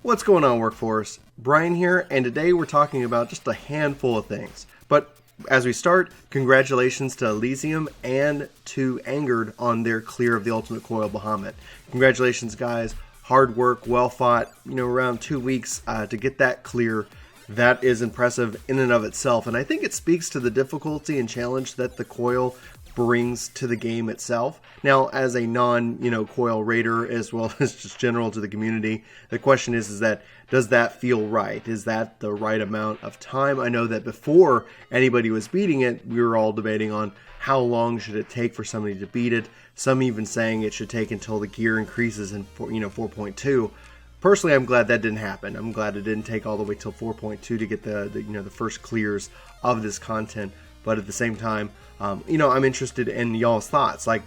What's going on, workforce? Brian here, and today we're talking about just a handful of things. But as we start, congratulations to Elysium and to Angered on their clear of the Ultimate Coil Bahamut. Congratulations, guys. Hard work, well fought, around 2 weeks to get that clear. That is impressive in and of itself, and I think it speaks to the difficulty and challenge that the Coil brings to the game itself. Now, as a non-Coil raider, as well as just general to the community, the question is that does that feel right? Is that the right amount of time? I know that before anybody was beating it, we were all debating on how long should it take for somebody to beat it. Some even saying it should take until the gear increases in 4.2. Personally, I'm glad that didn't happen. I'm glad it didn't take all the way till 4.2 to get the first clears of this content. But at the same time, I'm interested in y'all's thoughts, like,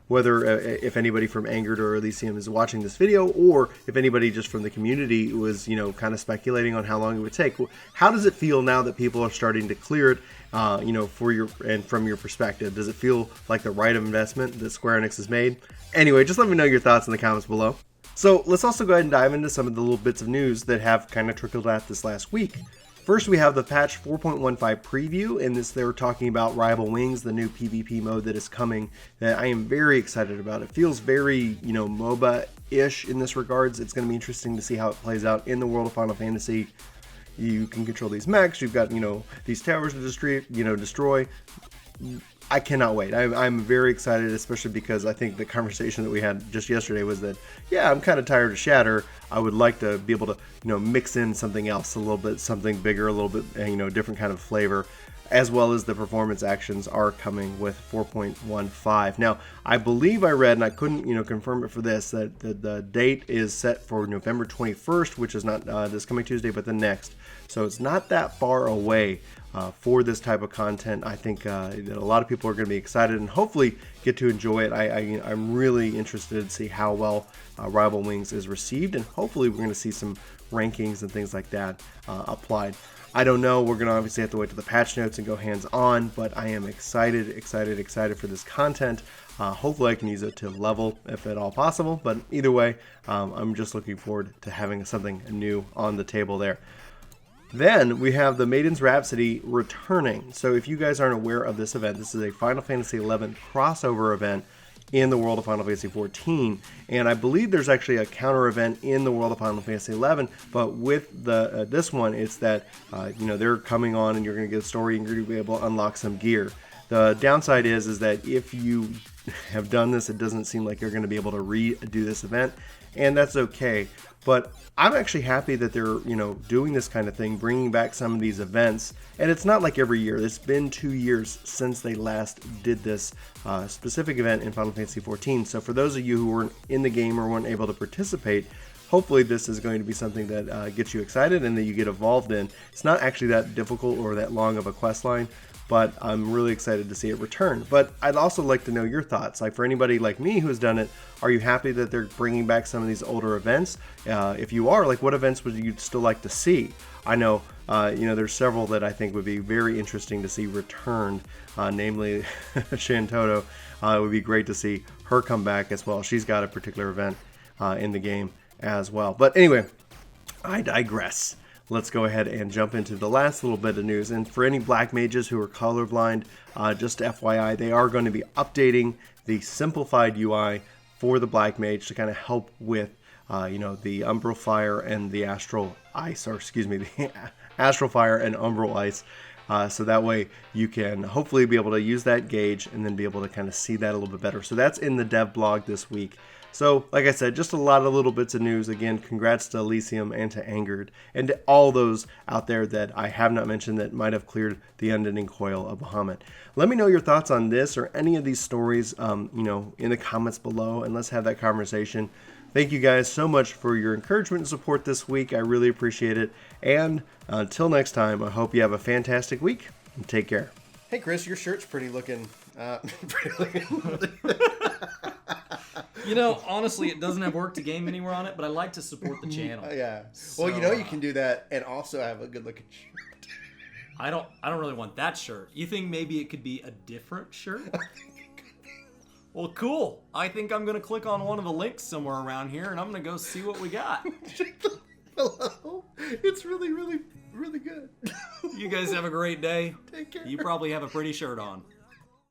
whether if anybody from Angered or Elysium is watching this video, or if anybody just from the community was, kind of speculating on how long it would take. How does it feel now that people are starting to clear it, from your perspective? Does it feel like the right investment that Square Enix has made? Anyway, just let me know your thoughts in the comments below. So let's also go ahead and dive into some of the little bits of news that have kind of trickled out this last week. First, we have the patch 4.15 preview, and this they're talking about Rival Wings, the new PvP mode that is coming, that I am very excited about. It feels very, MOBA-ish in this regards. It's going to be interesting to see how it plays out in the world of Final Fantasy. You can control these mechs, you've got, these towers to destroy. I cannot wait. I'm very excited, especially because I think the conversation that we had just yesterday was that, yeah, I'm kind of tired of Shatter. I would like to be able to, mix in something else, a little bit, something bigger, a little bit, different kind of flavor, as well as the performance actions are coming with 4.15. Now, I believe I read, and I couldn't, confirm it for this, that the date is set for November 21st, which is not this coming Tuesday, but the next. So it's not that far away for this type of content. I think that a lot of people are going to be excited and hopefully get to enjoy it. I'm really interested to see how well Rival Wings is received, and hopefully we're going to see some rankings and things like that applied. I don't know. We're going to obviously have to wait to the patch notes and go hands-on, but I am excited for this content. Hopefully I can use it to level if at all possible, but either way, I'm just looking forward to having something new on the table there. Then we have the Maidens Rhapsody returning. So if you guys aren't aware of this event, this is a Final Fantasy XI crossover event in the world of Final Fantasy XIV, and I believe there's actually a counter event in the world of Final Fantasy XI, but with the this one, it's that they're coming on and you're going to get a story and you're going to be able to unlock some gear. The downside is that if you have done this, it doesn't seem like you're going to be able to redo this event, and that's okay. But I'm actually happy that they're, doing this kind of thing, bringing back some of these events. And it's not like every year. It's been 2 years since they last did this specific event in Final Fantasy XIV. So for those of you who weren't in the game or weren't able to participate, hopefully this is going to be something that gets you excited and that you get involved in. It's not actually that difficult or that long of a quest line, but I'm really excited to see it return. But I'd also like to know your thoughts. Like, for anybody like me who's done it, are you happy that they're bringing back some of these older events? If you are, like, what events would you still like to see? I know, there's several that I think would be very interesting to see returned, namely Shantoto. It would be great to see her come back as well. She's got a particular event in the game as well. But anyway, I digress. Let's go ahead and jump into the last little bit of news. And for any black mages who are colorblind, just FYI, they are going to be updating the simplified UI for the black mage to kind of help with, the umbral fire and the astral ice, the astral fire and umbral ice. So that way you can hopefully be able to use that gauge and then be able to kind of see that a little bit better. So that's in the dev blog this week. So, like I said, just a lot of little bits of news. Again, congrats to Elysium and to Angered, and to all those out there that I have not mentioned that might have cleared the unending coil of Bahamut. Let me know your thoughts on this or any of these stories, in the comments below, and let's have that conversation. Thank you guys so much for your encouragement and support this week. I really appreciate it. And until next time, I hope you have a fantastic week, and take care. Hey, Chris, your shirt's pretty looking. Honestly, it doesn't have work to game anywhere on it, but I like to support the channel. Yeah. So, well, you can do that and also have a good looking shirt. I don't really want that shirt. You think maybe it could be a different shirt? Well, cool. I think I'm going to click on one of the links somewhere around here, and I'm going to go see what we got. Hello. It's really, really, really good. You guys have a great day. Take care. You probably have a pretty shirt on.